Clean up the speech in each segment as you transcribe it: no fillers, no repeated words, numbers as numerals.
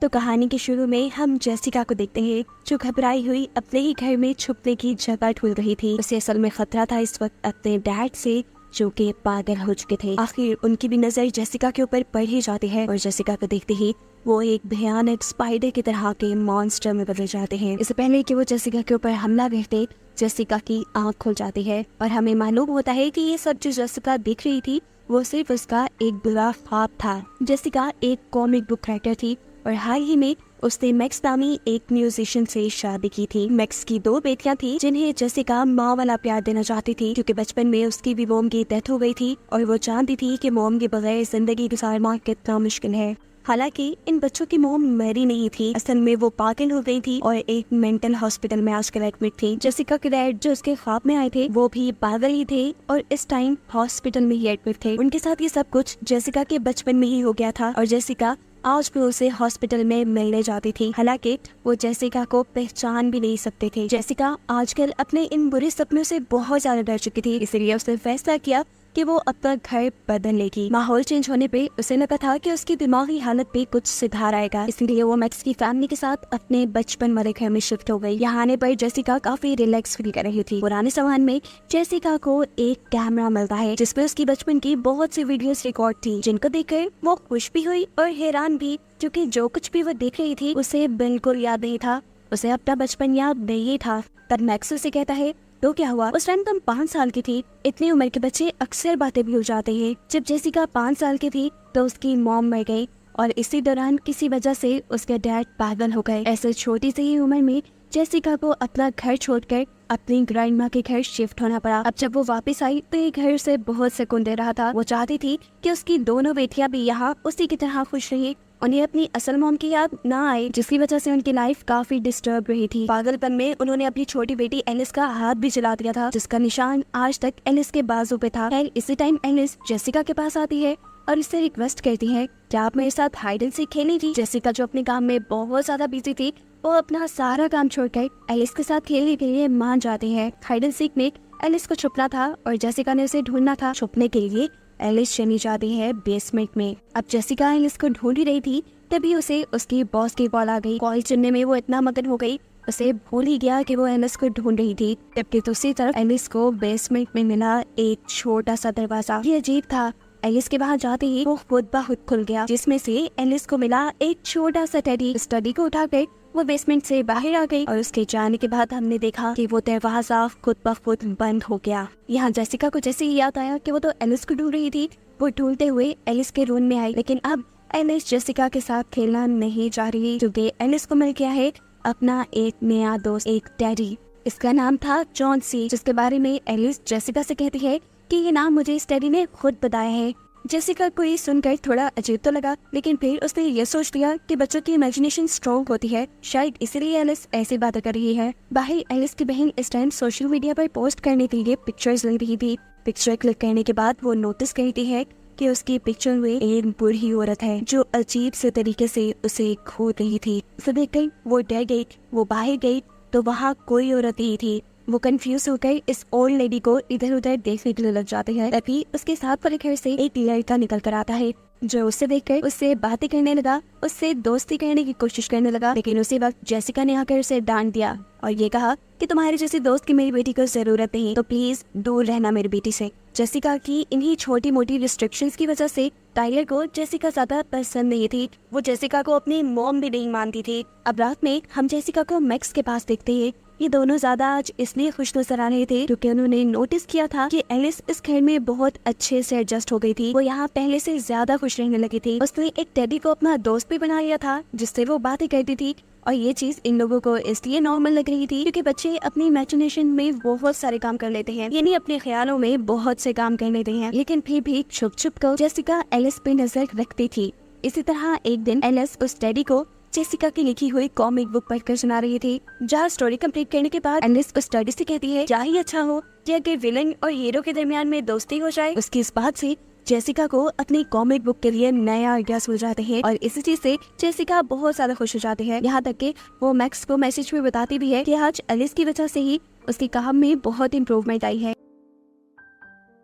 तो कहानी के शुरू में हम जेसिका को देखते हैं जो घबराई हुई अपने ही घर में छुपने की जगह ढूंढ रही थी। उसे असल में खतरा था इस वक्त अपने डैड से जो कि पागल हो चुके थे। आखिर उनकी भी नजर जेसिका के ऊपर पड़ ही जाती है और जेसिका को देखते ही वो एक भयानक स्पाइडर की तरह के मॉन्स्टर में बदल जाते हैं। इससे पहले कि वो जेसिका के ऊपर हमला करते, जेसिका की आंख खुल जाती है और हमें मालूम होता है कि ये सब जो जेसिका देख रही थी वो सिर्फ उसका एक बुरा ख्वाब था। जेसिका एक कॉमिक बुक राइटर थी और हाल ही में उसने मैक्स नामी एक म्यूजिशियन से शादी की थी। मैक्स की 2 बेटियां थी जिन्हें जेसिका माँ वाला प्यार देना चाहती थी क्योंकि बचपन में उसकी भी मोम की डेथ हो गई थी और वो जानती थी कि मोम के बगैर जिंदगी गुजारना कितना मुश्किल है। हालांकि इन बच्चों की मोम मरी नहीं थी, असल में वो पागल हो गई थी और एक मेंटल हॉस्पिटल में आजकल एडमिट थी। जेसिका के डैड जो उसके ख्वाब में आए थे वो भी पागल ही थे और इस टाइम हॉस्पिटल में ही एडमिट थे। उनके साथ ये सब कुछ जेसिका के बचपन में ही हो गया था और जेसिका आज भी उसे हॉस्पिटल में मिलने जाती थी। हालांकि वो जेसिका को पहचान भी नहीं सकते थे। जेसिका आजकल अपने इन बुरे सपनों से बहुत ज्यादा डर चुकी थी, इसलिए उसने फैसला किया कि वो अपना घर बदल लेगी। माहौल चेंज होने पे उसे लगा था कि उसकी दिमागी हालत पे कुछ सुधार आएगा, इसलिए वो मैक्स की फैमिली के साथ अपने बचपन वाले घर में शिफ्ट हो गई। यहाँ आने पर जेसिका काफी रिलैक्स फील कर रही थी। पुराने सामान में जेसिका को एक कैमरा मिलता है जिसपे उसकी बचपन की बहुत सी वीडियोस रिकॉर्ड थी, जिनको देखकर वो खुश भी हुई और हैरान भी, क्योंकि जो कुछ भी वो देख रही थी उसे बिल्कुल याद नहीं था। उसे अपना बचपन याद नहीं था। तब मैक्स उसे कहता है तो क्या हुआ, उस टाइम तुम 5 साल की थी। इतनी उम्र के बच्चे अक्सर बातें भूल जाते हैं। जब जेसिका 5 साल की थी तो उसकी मॉम मर गई और इसी दौरान किसी वजह से उसके डैड पागल हो गए। ऐसे छोटी सी ही उम्र में जेसिका को अपना घर छोड़कर अपनी ग्रैंड माँ के घर शिफ्ट होना पड़ा। अब जब वो वापस आई तो ये घर से बहुत सुकून दे रहा था। वो चाहती थी कि उसकी दोनों बेटियां भी यहाँ उसी की तरह खुश रही, उन्हें अपनी असल मॉम की याद ना आए, जिसकी वजह से उनकी लाइफ काफी डिस्टर्ब रही थी। पागलपन में उन्होंने अपनी छोटी बेटी एलिस का हाथ भी जला दिया था, जिसका निशान आज तक एलिस के बाजू पे था। इसी टाइम एलिस जेसिका के पास आती है और इससे रिक्वेस्ट करती है क्या आप मेरे साथ हाइड एंड सीक खेलेंगी। जेसिका जो अपने काम में बहुत ज्यादा बिजी थी वो अपना सारा काम छोड़कर एलिस के साथ खेलने के लिए मान जाती है। हाइड एंड सीक में एलिस को छुपना था और जेसिका ने उसे ढूंढना था। छुपने के लिए एलिस चली जाती है बेसमेंट में। अब जेसिका एलिस को ढूंढ ही रही थी तभी उसे उसकी बॉस की कॉल आ गई। कॉल सुनने में वो इतना मगन हो गई उसे भूल ही गया कि वो एलिस को ढूंढ रही थी। जबकि दूसरी तरफ एलिस को बेसमेंट में मिला एक छोटा सा दरवाजा। ये अजीब था, एलिस के बाहर जाते ही वो खुद ब खुद खुल गया, जिसमें से एलिस को मिला एक छोटा सा टेडी। इस टेडी को उठाकर वो बेसमेंट से बाहर आ गई और उसके जाने के बाद हमने देखा कि वो दरवाजा खुद ब खुद बंद हो गया। यहाँ जेसिका को जैसे ही याद आया कि वो तो एलिस को ढूंढ रही थी, वो ढूंढते हुए एलिस के रूम में आई। लेकिन अब एलिस जेसिका के साथ खेलना नहीं चाह रही क्योंकि एलिस को मिल गया है अपना एक नया दोस्त, एक टेडी। इसका नाम था जॉन सी, जिसके बारे में एलिस जेसिका से कहती है कि ये नाम मुझे इस टेडी ने खुद बताया है। जेसिका को ये सुनकर थोड़ा अजीब तो लगा, लेकिन फिर उसने ये सोच लिया कि बच्चों की इमेजिनेशन स्ट्रॉन्ग होती है, शायद इसीलिए एलिस ऐसी बातें कर रही है। बाहर एलिस की बहन इस टाइम सोशल मीडिया पर पोस्ट करने के लिए पिक्चर्स ले रही थी। पिक्चर क्लिक करने के बाद वो नोटिस करती है कि उसकी पिक्चर में एक बूढ़ी औरत है जो अजीब से तरीके से उसे खो रही थी। उसे देखकर वो डर गई। वो बाहर गई तो वहाँ कोई औरत नहीं थी। वो कंफ्यूज होकर इस ओल्ड लेडी को इधर उधर देखने के लिए लग जाते हैं। तभी उसके साथ वाले घर से एक लड़का निकल कर आता है जो उससे देखकर उससे बातें करने लगा, उससे दोस्ती करने की कोशिश करने लगा। लेकिन उसी वक्त जेसिका ने आकर उसे डांट दिया और ये कहा कि तुम्हारे जैसे दोस्त की मेरी बेटी को जरूरत नहीं, तो प्लीज दूर रहना मेरी बेटी से। जेसिका की इन्हीं छोटी मोटी रिस्ट्रिक्शंस की वजह से टाइलर को जेसिका ज्यादा पसंद नहीं थी। वो जेसिका को अपनी मॉम भी नहीं मानती थी। अब रात में हम जेसिका को मैक्स के पास देखते हैं। ये दोनों ज्यादा आज इसलिए खुश नजर आ रहे थे क्योंकि उन्होंने नोटिस किया था कि एलिस इस घर में बहुत अच्छे से एडजस्ट हो गई थी। वो यहाँ पहले से ज्यादा खुश रहने लगी थी। उसने एक टेडी को अपना दोस्त भी बना लिया था जिससे वो बातें करती थी और ये चीज इन लोगों को इसलिए नॉर्मल लग रही थी क्योंकि बच्चे अपनी इमेजिनेशन में बहुत सारे काम कर लेते हैं, यानी अपने ख्यालों में बहुत से काम कर लेते हैं। लेकिन फिर भी छुप छुप कर जेसिका एलिस पे नजर रखती थी। इसी तरह एक दिन एलिस उस टेडी को जेसिका की लिखी हुई कॉमिक बुक पढ़कर सुना रही थी। जहाँ स्टोरी कंप्लीट करने के बाद एलिस उस टेडी से कहती है क्या ही अच्छा हो कि अगर विलन और हीरो के दरमियान में दोस्ती हो जाए। उसकी इस बात से जेसिका को अपनी कॉमिक बुक के लिए नया आइडिया मिल जाते हैं और इसी चीज से जेसिका बहुत ज्यादा खुश हो जाती है। यहाँ तक कि वो मैक्स को मैसेज में बताती भी है कि आज एलिस की वजह से ही उसके काम में बहुत इम्प्रूवमेंट आई है।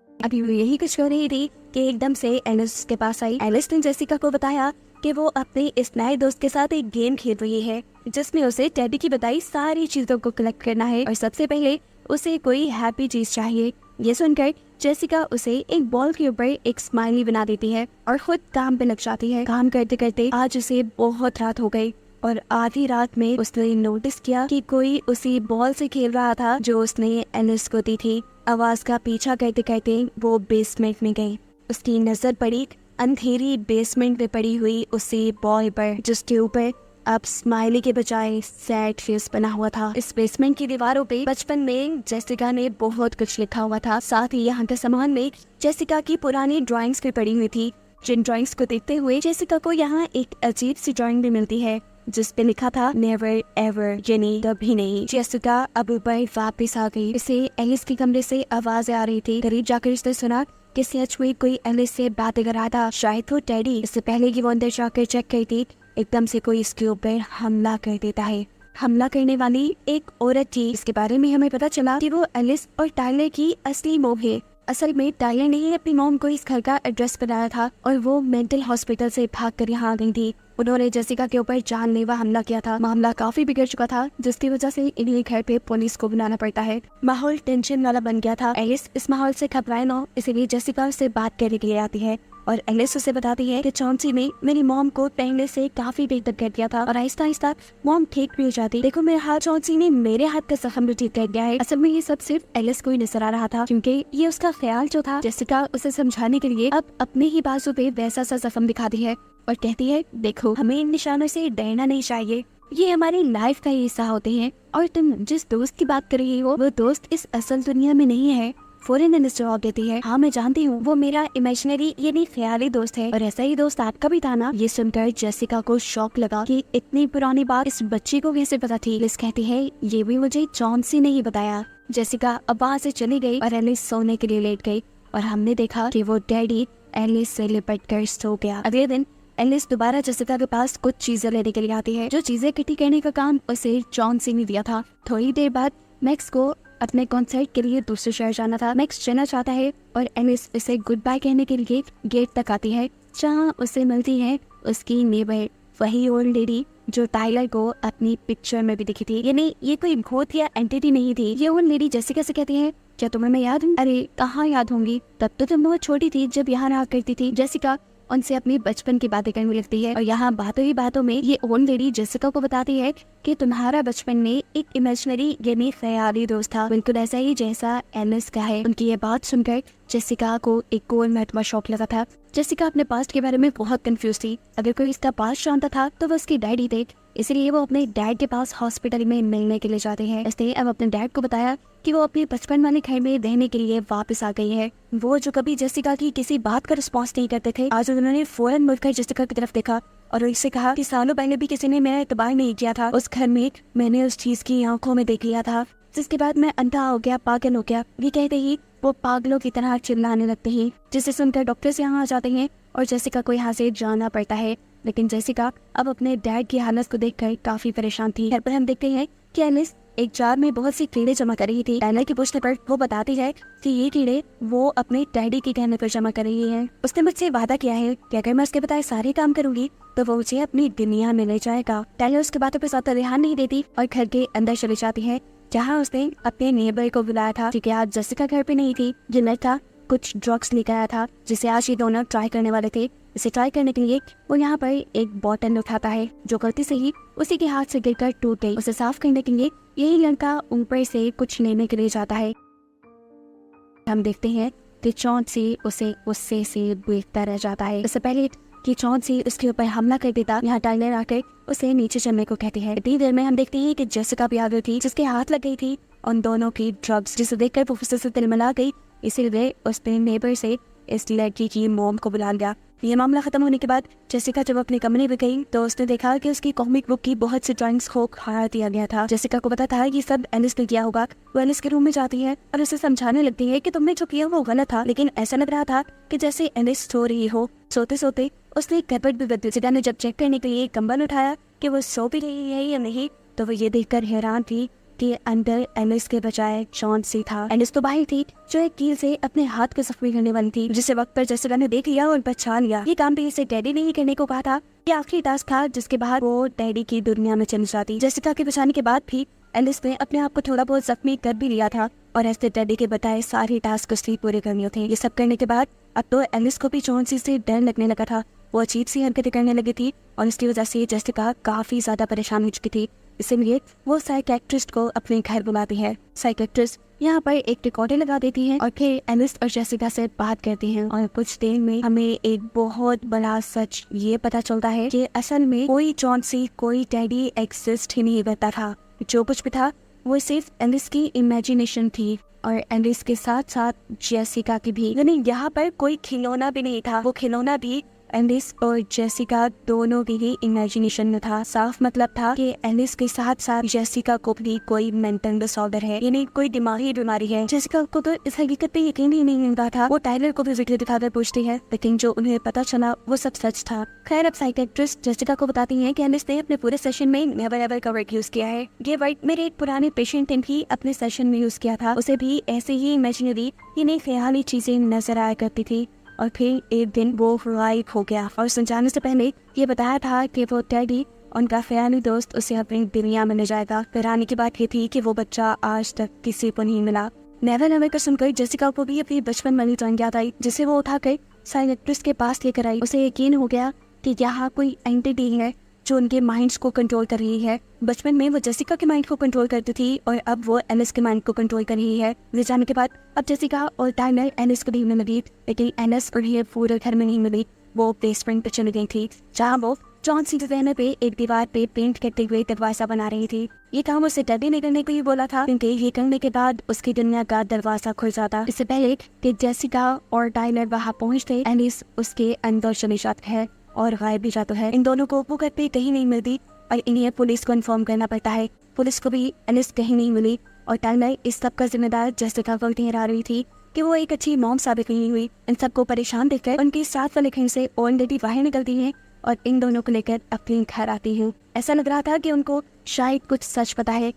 अभी वो यही कुछ कर रही थी कि एकदम से एलिस के पास आई। एलिस ने जेसिका को बताया कि वो अपने इस नए दोस्त के साथ एक गेम खेल रही है जिसमें उसे टेडी की बताई सारी चीजों को कलेक्ट करना है और सबसे पहले उसे कोई हैप्पी चीज चाहिए। ये सुनकर जेसिका उसे एक बॉल के ऊपर एक स्माइली बना देती है और खुद काम पे लग जाती है। काम करते करते आज उसे बहुत रात हो गई और आधी रात में उसने नोटिस किया कि कोई उसी बॉल से खेल रहा था जो उसने एलिस को दी थी। आवाज का पीछा करते करते वो बेसमेंट में गई। उसकी नजर पड़ी अंधेरी बेसमेंट में पड़ी हुई उसी बॉल पर जिसके ऊपर अब स्माइली के बजाय सैड फेस बना हुआ था। इस बेसमेंट की दीवारों पे बचपन में जेसिका ने बहुत कुछ लिखा हुआ था। साथ ही यहाँ के सामान में जेसिका की पुरानी ड्राइंग्स भी पड़ी हुई थी। जिन ड्राइंग्स को देखते हुए जेसिका को यहाँ एक अजीब सी ड्राइंग भी मिलती है जिस पे लिखा था नेवर एवर, यानी कभी नहीं। जेसिका अब ऊपर वापस आ गई। इसे एलिस के कमरे से आवाज आ रही थी। करीब जाकर उसने सुना कि सच में कोई एलिस से बातें कर रहा था। शायद वो टेडी। इससे पहले कि वो अंदर जाकर चेक की थी, एकदम से कोई इसके ऊपर हमला कर देता है। हमला करने वाली एक औरत थी। इसके बारे में हमें पता चला कि वो एलिस और टाइलर की असली मोम है। असल में टाइलर ने ही अपनी मोम को इस घर का एड्रेस बनाया था और वो मेंटल हॉस्पिटल से भागकर यहाँ आ गई थी। उन्होंने जेसिका के ऊपर जानलेवा हमला किया था। मामला काफी बिगड़ चुका था जिसकी वजह से इन्हें घर पे पुलिस को बुलाना पड़ता है। माहौल टेंशन वाला बन गया था। एलिस इस माहौल से घबराए ना, इसीलिए जेसिका उससे बात करने के लिए आती है और एलिस उसे बताती है कि चौंसी ने मेरी मॉम को पहले से काफी बेहतर कर दिया था और आहिस्ता आहिस्ता मॉम ठीक भी हो जाती। देखो मेरे हाथ चौंसी ने मेरे हाथ का जख्म भी ठीक कर दिया है। असल में ये सब सिर्फ एलिस को ही नजर आ रहा था क्योंकि ये उसका ख्याल जो था। जेसिका उसे समझाने के लिए अब अपने ही बाजू पे वैसा सा जख्म दिखाती है और कहती है देखो हमें इन निशानों से डरना नहीं चाहिए, ये हमारी लाइफ का हिस्सा होते हैं और तुम जिस दोस्त की बात कर रही हो वो दोस्त इस असल दुनिया में नहीं है। फौरन एलिस जवाब देती है हाँ मैं जानती हूँ, वो मेरा इमेजिनरी यानी ख्याली दोस्त है और ऐसा ही दोस्त आपका भी था ना। ये सुनकर जेसिका को शौक लगा कि इतनी पुरानी बात इस बच्ची को कैसे पता थी। एलिस कहती है ये भी मुझे चौंसी ने ही बताया। जेसिका अब वहाँ से चली गई और एलिस सोने के लिए लेट गई और हमने देखा कि वो डैडी एलिस से लिपट कर सो गया। अगले दिन एलिस दोबारा जेसिका के पास कुछ चीजें लेने के लिए आती है। जो चीजें इकट्ठी करने का काम उसे चौंसी ने दिया था। थोड़ी देर बाद मैक्स को अपने कॉन्सर्ट के लिए दूसरे शहर जाना था। मैक्स जाना चाहता है और एलिस उसे गुड बाय कहने के लिए गेट तक आती है जहाँ उसे मिलती है उसकी नेबर, वही ओल्ड लेडी जो टाइलर को अपनी पिक्चर में भी दिखी थी। यानी ये कोई भूत या एंटिटी नहीं थी। ये ओल्ड लेडी जेसिका से कहती है क्या तुम्हें मैं याद हूँ? अरे कहाँ याद होंगी, तब तो तुम बहुत छोटी थी जब यहाँ रहा करती थी। जेसिका उनसे अपनी बचपन की बातें करने लगती है और यहाँ बातों ही बातों में ये ओल्ड लेडी जेसिका को बताती है कि तुम्हारा बचपन में एक इमेजिनरी यानी ख्याली दोस्त था, बिल्कुल ऐसा ही जैसा एलिस का है। उनकी ये बात सुनकर जेसिका को एक और महत्व शौक लगा था। जेसिका अपने पास्ट के बारे में बहुत कंफ्यूज थी। अगर कोई इसका पास्ट जानता था तो वो उसकी डैडी थे, इसलिए वो अपने डैड के पास हॉस्पिटल में मिलने के लिए जाते हैं। इसने अब अपने डैड को बताया कि वो अपने बचपन वाले घर में रहने के लिए वापस आ गई है। वो जो कभी जेसिका की किसी बात का रिस्पॉन्स नहीं करते थे, आज उन्होंने फौरन मुड़कर जेसिका की तरफ देखा और उससे कहा कि सालों पहले भी किसी ने मेरा इतबार नहीं किया था। उस घर में मैंने उस चीज की आंखों में देख लिया था, जिसके बाद मैं अंधा हो गया, पागल हो गया। ये कहते ही वो पागलों की तरह चिल्लाने लगते हैं, जिसे सुनकर डॉक्टर्स यहाँ आ जाते हैं और जेसिका को यहाँ से जाना पड़ता है। लेकिन जेसिका अब अपने डैड की हालत को देखकर काफी परेशान थी। घर पर हम देखते हैं कि एलिस एक जार में बहुत सी कीड़े जमा कर रही थी। टाइलर की पूछने पर वो बताती है कि ये कीड़े वो अपने डैडी के कहने पर जमा कर रही है। उसने मुझसे वादा किया है कि अगर मैं उसके बताए सारे काम करूंगी तो वो मुझे अपनी दुनिया में ले जाएगा। टाइलर उसके बातों पर ज्यादा ध्यान नहीं देती और घर के अंदर चली जाती है जहाँ उसने अपने नेबर को बुलाया था क्योंकि आज जेसिका घर पे नहीं थी। जो लड़का कुछ ड्रग्स लेकर आया था जिसे आज ये दोनों ट्राई करने वाले थे। इसे ट्राई करने के लिए वो यहाँ पर एक बॉटल उठाता है जो गलती से ही उसी के हाथ से गिरकर टूट गई। उसे साफ करने के लिए यही लड़का ऊपर से कुछ लेने के लिए जाता है। हम देखते हैं कि चौंसी उसे गुस्से से देखता रह जाता है। इससे पहले कि चौंसी उसके ऊपर हमला कर देता, यहाँ टाइलर आकर उसे नीचे चलने को कहती है। इतनी देर में हम देखते हैं कि जेसिका भी आ गई थी जिसके हाथ लग गई थी उन दोनों की ड्रग्स, जिसे देखकर प्रोफेसर से तिलमिला गई। इसीलिए उसने नेबर से इस लड़की की मॉम को बुला लिया। ये मामला खत्म होने के बाद जेसिका जब अपने कमरे में गई तो उसने देखा कि उसकी कॉमिक बुक की बहुत सी ड्राइंग्स को खा दिया गया था। जेसिका को पता था ये सब एलिस ने किया होगा। वो एलिस के रूम में जाती है और उसे समझाने लगती है कि तुमने जो किया वो गलत था, लेकिन ऐसा लग रहा था कि जैसे एलिस सो रही हो। सोते सोते उसने करवट भी बदली। जेसिका ने जब चेक करने के लिए कंबल उठाया कि वो सो भी रही है या नहीं तो वो ये देखकर हैरान थी कि अंदर एलिस के बजाय चौंसी था। एलिस तो बाहर थी जो एक कील से अपने हाथ को जख्मी करने वाली थी, जिसे वक्त पर जेसिका ने देख लिया और बचा लिया। ये काम भी इसे डैडी ने ही करने को कहा था ये आखिरी टास्क था जिसके बाद वो डैडी की दुनिया में चली जाती। जेसिका के बचाने के बाद भी एलिस ने अपने आप को थोड़ा बहुत जख्मी कर भी लिया था और ऐसे डैडी के बताए सारे टास्क उसने पूरे करने थे। ये सब करने के बाद अब तो एलिस को भी जॉन्सी से डर लगने लगा था। वो अजीब सी हरकतें करने लगी थी और इसकी वजह से जेसिका काफी ज्यादा परेशान हो चुकी थी। इसीलिए वो साइकियाट्रिस्ट को अपने घर बुलाती है। साइकियाट्रिस्ट यहाँ पर एक रिकॉर्डर लगा देती है और फिर एलिस और जेसिका से बात करती हैं और कुछ देर में हमें एक बहुत बड़ा सच ये पता चलता है कि असल में कोई जॉन्सी, कोई डैडी एग्जिस्ट ही नहीं करता था। जो कुछ भी था वो सिर्फ एलिस की इमेजिनेशन थी और एलिस के साथ साथ जेसिका की भी। यानी यहाँ पर कोई खिलौना भी नहीं था, वो खिलौना भी एलिस और जेसिका दोनों की ही इमेजिनेशन में था। साफ मतलब था कि एलिस के साथ साथ जेसिका को भी कोई मेंटल डिसऑर्डर है, यानी कोई दिमागी बीमारी है। जेसिका को तो इस हकीकत पे यकीन ही नहीं मिलता था। वो टाइलर को भी वीडियो दिखाकर पूछती है, लेकिन जो उन्हें पता चला वो सब सच था। खैर अब साइकियाट्रिस्ट जेसिका को बताती है कि एलिस ने अपने पूरे सेशन में नेवर एवर का वर्ड यूज किया है। ये वर्ड मेरे एक पुराने पेशेंट ने भी अपने सेशन में यूज किया था। उसे भी ऐसे ही इमेजिनरी यानी ख्याली चीजें नजर आया करती थी और फिर एक दिन वो गायब हो गया और समझाने से पहले ये बताया था कि वो डैडी उनका ख्याली दोस्त उसे अपनी दुनिया में ले जाएगा। फिर आने की बात ये थी कि वो बच्चा आज तक किसी को नहीं मिला। नेवर नेवर कर सुनकर जेसिका को भी अपनी बचपन वाली ड्राइंग याद आई, जिसे वो उठाकर साइकियाट्रिस्ट के पास लेकर आई। उसे यकीन हो गया कि यहाँ कोई एंटिटी है जो उनके माइंड्स को कंट्रोल कर रही है। बचपन में वो जेसिका के माइंड को कंट्रोल करती थी और अब वो एलिस के माइंड को कंट्रोल कर रही है। ले जाने के बाद अब जेसिका और टाइलर एलिस को ढूंढने लगी, लेकिन एलिस और ये पूरे घर में नहीं मिली। वो बेसमेंट पे चली गई थी जहाँ वो जॉन्सी के कहने पे एक दीवार पे पेंट करते हुए दरवाजा बना रही थी। ये काम उसे डैडी ने करने को ही बोला था, क्योंकि ये करने के बाद उसकी दुनिया का दरवाजा खुल जाता। इससे पहले कि जेसिका और टाइलर वहाँ पहुँचते, एलिस उसके अंदर चली जाती है और गायब भी जाता है। इन दोनों को वो घर पे कहीं नहीं मिलती और इन्हें पुलिस को इन्फॉर्म करना पड़ता है। पुलिस को भी एलिस कहीं नहीं मिली और टाइलर इस सब का जिम्मेदार जेसिका को ठहरा रही थी कि वो एक अच्छी मॉम साबित नहीं हुई। इन सबको परेशान देखकर उनके साथ वाले घर से ऑलरेडी बाहर निकलती हैं और इन दोनों को लेकर अपने घर आती हैं। ऐसा लग रहा था कि उनको शायद कुछ सच पता है।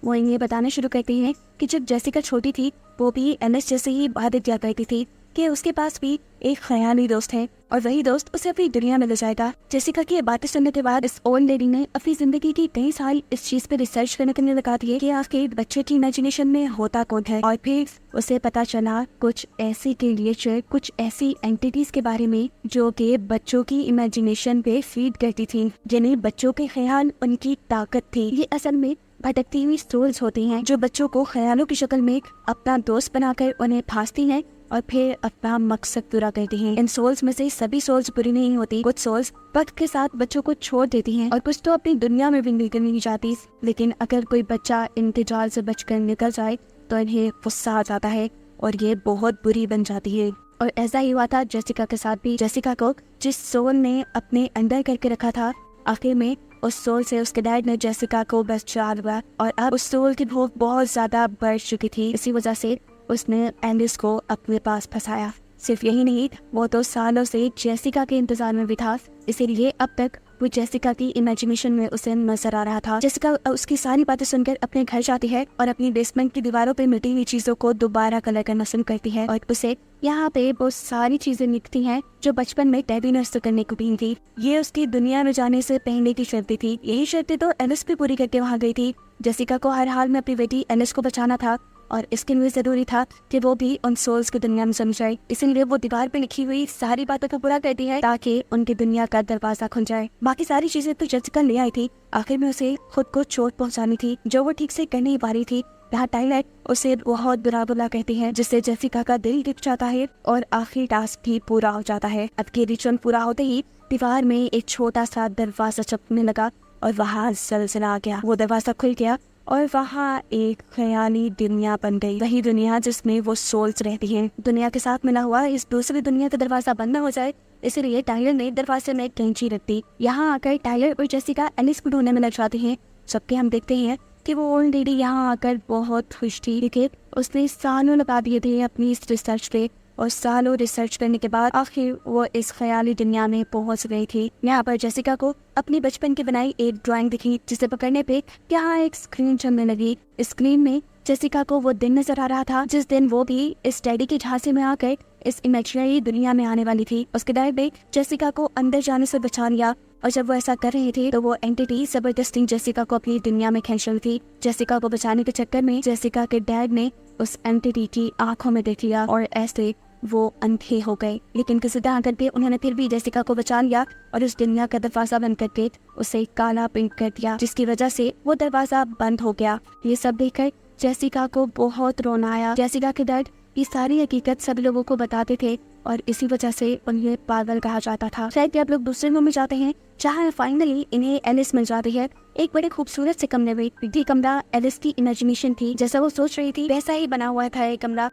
वो इन्हें बताना शुरू करती हैं कि जब जेसिका छोटी थी वो भी एलिस जैसे ही आदत किया करती थी कि उसके पास भी एक ख्याली दोस्त है और वही दोस्त उसे अपनी दुनिया में ले जाएगा। जेसिका की ये बातें सुनने के बाद इस ओल्ड लेडी ने अपनी जिंदगी की कई साल इस चीज पे रिसर्च करने के लिए लगा दिए कि आखिर बच्चे की इमेजिनेशन में होता कौन है। और फिर उसे पता चला कुछ ऐसी क्रिएचर, कुछ ऐसी एंटिटीज के बारे में जो कि बच्चों की इमेजिनेशन पे फीड करती थी, जिन्हें बच्चों के ख्याल उनकी ताकत थी। ये असल में भटकती हुई सोल्स होती हैं जो बच्चों को ख्यालों की शक्ल में अपना दोस्त बनाकर उन्हें फांसती हैं और फिर अपना मकसद पूरा करती हैं। इन सोल्स में से सभी सोल्स बुरी नहीं होती। कुछ सोल्स वक्त के साथ बच्चों को छोड़ देती हैं और कुछ तो अपनी दुनिया में भी निकल नहीं जाती। लेकिन अगर कोई बच्चा इनके जाल से बचकर निकल जाए तो इन्हें गुस्सा आ जाता है और ये बहुत बुरी बन जाती है। और ऐसा ही हुआ था जेसिका के साथ भी। जेसिका को जिस सोल ने अपने अंदर करके रखा था, आखिर में उस सोल से उसके डैड ने जेसिका को बचा लिया और अब उस सोल की भूख बहुत ज्यादा बढ़ चुकी थी। इसी वजह से उसने एलिस को अपने पास फंसाया। सिर्फ यही नहीं, वो तो सालों से जेसिका के इंतजार में भी था, इसीलिए अब तक वो जेसिका की इमेजिनेशन में उसे नजर आ रहा था। जेसिका उसकी सारी बातें सुनकर अपने घर जाती है और अपनी बेसमेंट की दीवारों पे मिटी हुई चीजों को दोबारा कलर करना शुरू करती है और उसे यहाँ पे वो सारी चीजें लिखती हैं जो बचपन में डैडी ने उससे करने को दी थी। ये उसकी दुनिया में जाने से पहले की शर्तें थी। यही शर्तें तो एलिस भी पूरी करके वहाँ गई थी। जेसिका को हर हाल में अपनी बेटी एलिस को बचाना था और इसके लिए जरूरी था कि वो भी उन सोल्स की दुनिया में समझ जाए। इसीलिए वो दीवार पे लिखी हुई सारी बातों को पूरा करती है ताकि उनकी दुनिया का दरवाजा खुल जाए। बाकी सारी चीजें तो जेसिका ले आई थी, आखिर में उसे खुद को चोट पहुंचानी थी जो वो ठीक से कर नहीं पा रही थी। यहाँ टाइलर उसे बहुत बुरा बुला कहती है, जिससे जेसिका का दिल टूट जाता है और आखिरी टास्क भी पूरा हो जाता है। अब के रिचुअल पूरा होते ही दीवार में एक छोटा सा दरवाजा चपकने लगा और वहाँ जलजला आ गया। वो दरवाजा खुल गया और वहाँ एक ख्याली दुनिया बन गई, वही दुनिया जिसमें वो सोल्स रहती हैं। दुनिया के साथ मिला हुआ इस दूसरी दुनिया का दरवाजा बंद न हो जाए, इसलिए टाइलर ने दरवाजे में कैंची रख दी। यहाँ आकर टाइलर और जेसिका एलिस को ढूंढने में लग जाते हैं। सबके हम देखते हैं कि वो ओल्ड लेडी यहाँ आकर बहुत खुश थी क्योंकि उसने सालों लगा दिए थे अपनी इस रिसर्च पे और सालों रिसर्च करने के बाद आखिर वो इस ख्याली दुनिया में पहुंच गई थी। यहाँ पर जेसिका को अपनी बचपन की बनाई एक ड्राइंग दिखी, जिसे पकड़ने पे यहाँ एक स्क्रीन चलने लगी। स्क्रीन में जेसिका को वो दिन नजर आ रहा था जिस दिन वो भी इस डैडी के झांसे में आकर इस इमेजिनरी दुनिया में आने वाली थी। उसके डैड ने जेसिका को अंदर जाने से बचा लिया और जब वो ऐसा कर रहे थे तो वो एंटिटी जबरदस्ती जेसिका को अपनी दुनिया में खींच रही थी। जेसिका को बचाने के चक्कर में जेसिका के डैड ने उस एंटिटी की आंखों में देख लिया और ऐसे वो अंधे हो गए। लेकिन किसी तरह करके उन्होंने फिर भी जेसिका को बचा लिया और उस दुनिया का दरवाजा बंद करके उसे काला पेंट कर दिया, जिसकी वजह से वो दरवाजा बंद हो गया। ये सब देखकर जेसिका को बहुत रोना आया। जेसिका के डैड ये सारी हकीकत सब लोगों को बताते थे और इसी वजह से उन्हें पागल कहा जाता था। शायद आप लोग दूसरे रूम में जाते हैं जहाँ फाइनली इन्हें एलिस मिल जाती है एक बड़े खूबसूरत से कमरे में। ये कमरा एलिस की इमेजिनेशन थी, जैसा वो सोच रही थी वैसा ही बना हुआ था ये कमरा।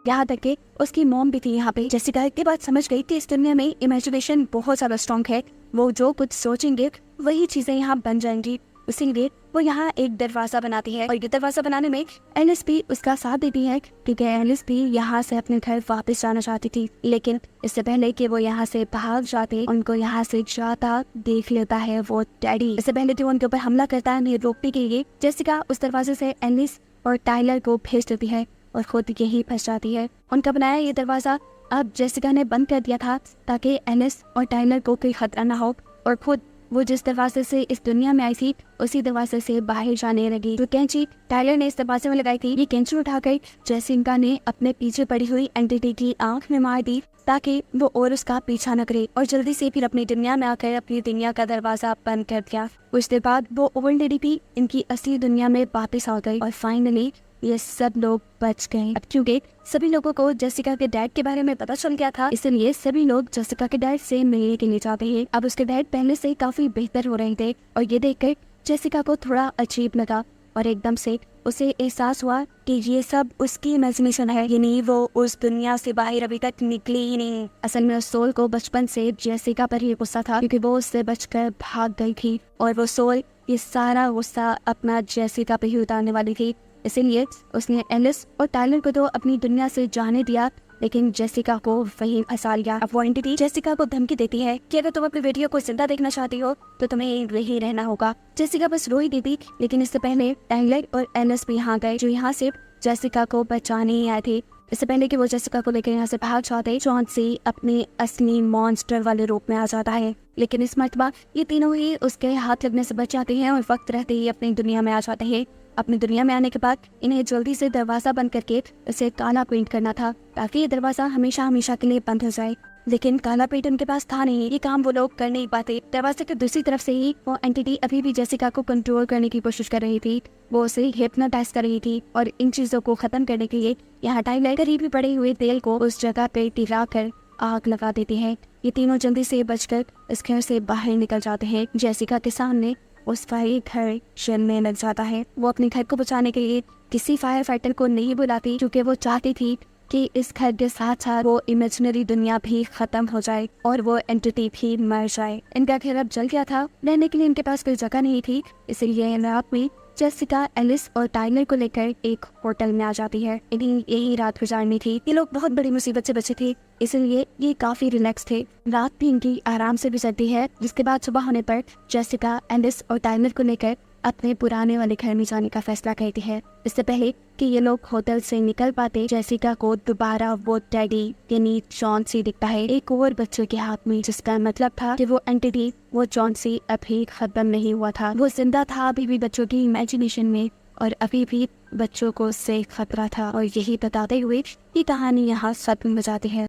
यहाँ तक के उसकी मॉम भी थी यहाँ पे। जेसिका के बाद समझ गई कि इस दुनिया में इमेजिनेशन बहुत ज्यादा स्ट्रॉन्ग है, वो जो कुछ सोचेंगे वही चीजें यहाँ बन जाएंगी। इसीलिए वो यहाँ एक दरवाजा बनाती है और ये दरवाजा बनाने में एलिस भी उसका साथ देती है, क्योंकि एलिस भी यहाँ से अपने घर वापस जाना चाहती थी। लेकिन इससे पहले कि वो यहाँ से भाग जाते, उनको यहाँ से जाता देख लेता है वो डैडी। इससे पहले तो उनके ऊपर हमला करता है उन्हें रोकने के लिए। जेसिका उस दरवाजे से एलिस और टाइलर को भेज देती है और खुद यही फंस जाती है। उनका बनाया ये दरवाजा अब जेसिका ने बंद कर दिया था ताकि एलिस और टाइलर को कोई खतरा ना हो और खुद वो जिस दरवाजे से इस दुनिया में आई थी उसी दरवाजे से बाहर जाने लगी। जो कैंची टाइलर ने इस दरवाजे में लगाई थी, ये कैंची उठाकर जेसिका ने अपने पीछे पड़ी हुई एंटिटी की आंख में मार दी ताकि वो और उसका पीछा न करे और जल्दी से फिर अपनी दुनिया में आकर अपनी दुनिया का दरवाजा बंद कर दिया। कुछ देर बाद वो ओल्ड लेडी भी इनकी असली दुनिया में वापस आ गई और फाइनली ये सब लोग बच गए। अब क्योंकि सभी लोगों को जेसिका के डैड के बारे में पता चल गया था, इसलिए सभी लोग जेसिका के डैड से मिलने के लिए जाते हैं। अब उसके डैड पहले से काफी बेहतर हो रहे थे और ये देखकर जेसिका को थोड़ा अजीब लगा और एकदम से उसे एहसास हुआ कि ये सब उसकी इमेजिनेशन है, यानी वो उस दुनिया से बाहर अभी तक निकली ही नहीं। असल में उस सोल को बचपन से जेसिका पर ही गुस्सा था, क्योंकि वो उससे बचकर भाग गई थी और वो सोल ये सारा गुस्सा अपना जेसिका पे ही उतारने वाली थी। इसीलिए उसने एलिस और टाइलर को तो अपनी दुनिया से जाने दिया, लेकिन जेसिका को वहीं फंसा लिया। अब वो एंटिटी जेसिका को धमकी देती है कि अगर तुम अपनी वीडियो को जिंदा देखना चाहती हो तो तुम्हें यहीं रहना होगा। जेसिका बस रो ही देती, लेकिन इससे पहले टाइलर और एलिस भी यहाँ गए, जो यहाँ सिर्फ जेसिका को बचाने ही आए थे। इससे पहले कि वो जेसिका को लेकर यहाँ से भाग जाते, चौंसी अपने असली मॉन्स्टर वाले रूप में आ जाता है। लेकिन इस मर्तबा ये तीनों ही उसके हाथ लगने से बच जाते हैं और वक्त रहते ही अपनी दुनिया में आ जाते हैं। अपनी दुनिया में आने के बाद इन्हें जल्दी से दरवाजा बंद करके इसे काला पेंट करना था ताकि ये दरवाजा हमेशा हमेशा के लिए बंद हो जाए। लेकिन काला पेंट उनके पास था नहीं, ये काम वो लोग कर नहीं पाते। दरवाजे के दूसरी तरफ से ही वो एंटिटी अभी भी जेसिका को कंट्रोल करने की कोशिश कर रही थी, वो उसे हिप्नोटाइज कर रही थी और इन चीजों को खत्म करने के लिए यहाँ टाइलर करीबी पड़े हुए तेल को उस जगह पे टिरा कर आग लगा देते हैं। ये तीनों जल्दी से बचकर इस घर से बाहर निकल जाते हैं। जेसिका के सामने उस फायर घर जलने लग जाता है। वो अपने घर को बचाने के लिए किसी फायर फाइटर को नहीं बुलाती, क्योंकि वो चाहती थी कि इस घर के साथ साथ वो इमेजिनरी दुनिया भी खत्म हो जाए और वो एंटिटी भी मर जाए। इनका घर अब जल गया था, रहने के लिए इनके पास कोई जगह नहीं थी, इसलिए रात में जेसिका एलिस और टाइलर को लेकर एक होटल में आ जाती है। इन्हें यही रात गुजारनी थी। ये लोग बहुत बड़ी मुसीबत से बचे थे, इसलिए ये काफी रिलैक्स थे। रात भी इनकी आराम से गुजरती है, जिसके बाद सुबह होने पर जेसिका एलिस और टाइलर को लेकर अपने पुराने वाले घर में जाने का फैसला करती है। इससे पहले कि ये लोग होटल से निकल पाते, जेसिका को दोबारा वो डैडी यानी चौंसी दिखता है एक और बच्चे के हाथ में, जिसका मतलब था कि वो एंटिटी वो चौंसी अभी खत्म नहीं हुआ था, वो जिंदा था अभी भी बच्चों की इमेजिनेशन में और अभी भी बच्चों को उससे खतरा था। और यही बताते हुए ये कहानी यहाँ खत्म हो जाती है।